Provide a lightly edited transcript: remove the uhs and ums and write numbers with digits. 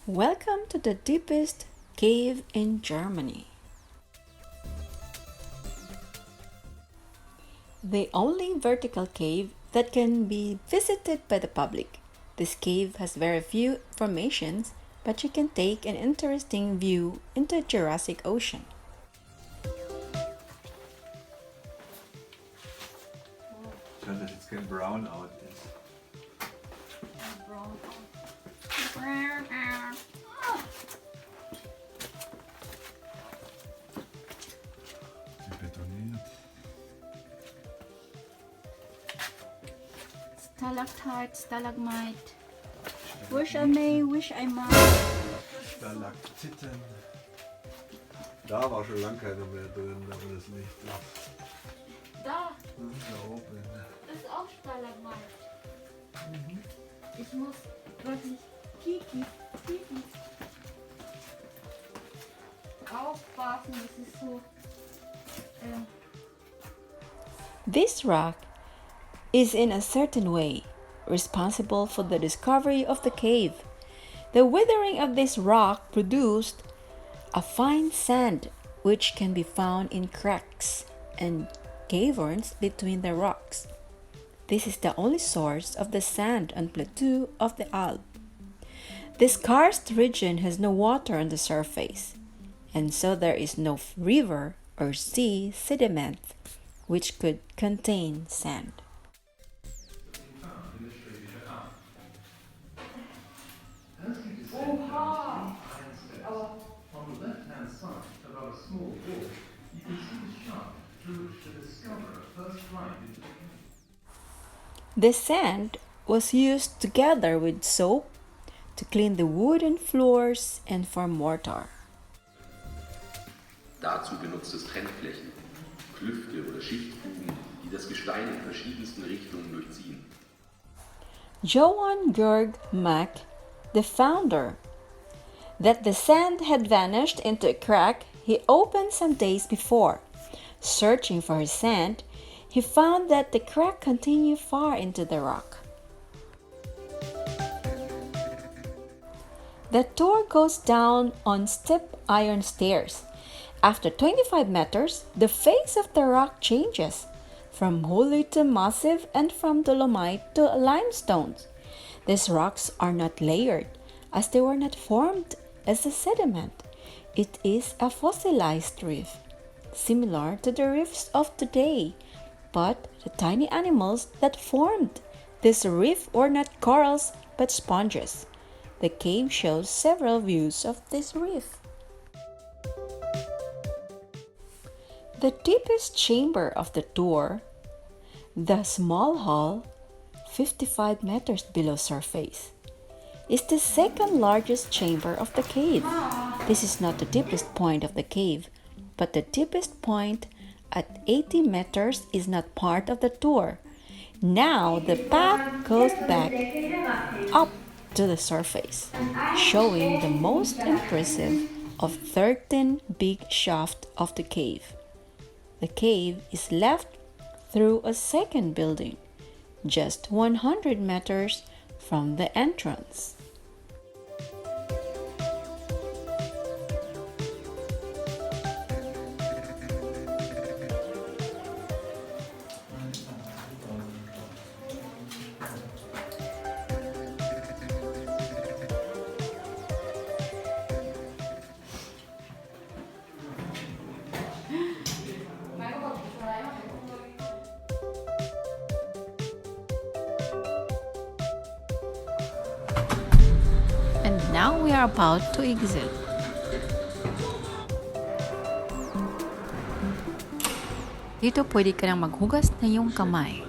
Welcome to the deepest cave in Germany. The only vertical cave that can be visited by the public. This cave has very few formations, but you can take an interesting view into the Jurassic Ocean. Schade, dass jetzt kein Brownout ist. Betoniert. Stalactite, stalagmite. Wish I may, wish I might. Stalaktiten. Da war schon lange keiner mehr drin, aber das Licht ab. Da, Da oben. das ist auch Stalagmite. Ich muss wirklich Kiki. Aufpassen, das ist so. This rock is in a certain way responsible for the discovery of the cave. The weathering of this rock produced a fine sand which can be found in cracks and caverns between the rocks. This is the only source of the sand on plateau of the Alps. This karst region has no water on the surface, and so there is no river or sea sediment which could contain sand. On the left-hand side, above a small wall, you can see the shaft through which the discoverer first climbed into the cave. The sand was used together with soap to clean the wooden floors and for mortar. Dazu benutzt es Trennflächen, Klüfte oder Schichtfugen, die das Gestein in verschiedensten Richtungen durchziehen. Johann Georg Mack, the founder, that the sand had vanished into a crack he opened some days before. Searching for his sand, he found that the crack continued far into the rock. The tour goes down on steep iron stairs. After 25 meters, the face of the rock changes from holy to massive and from dolomite to limestone. These rocks are not layered, as they were not formed as a sediment. It is a fossilized reef, similar to the reefs of today, but the tiny animals that formed this reef were not corals but sponges. The cave shows several views of this reef. The deepest chamber of the tour, the small hall, 55 meters below surface, is the second largest chamber of the cave. This is not the deepest point of the cave, but the deepest point at 80 meters is not part of the tour. Now the path goes back up to the surface, showing the most impressive of 13 big shafts of the cave. The cave is left through a second building, just 100 meters from the entrance. And now we are about to exit. Dito pwede ka nang maghugas na iyong kamay.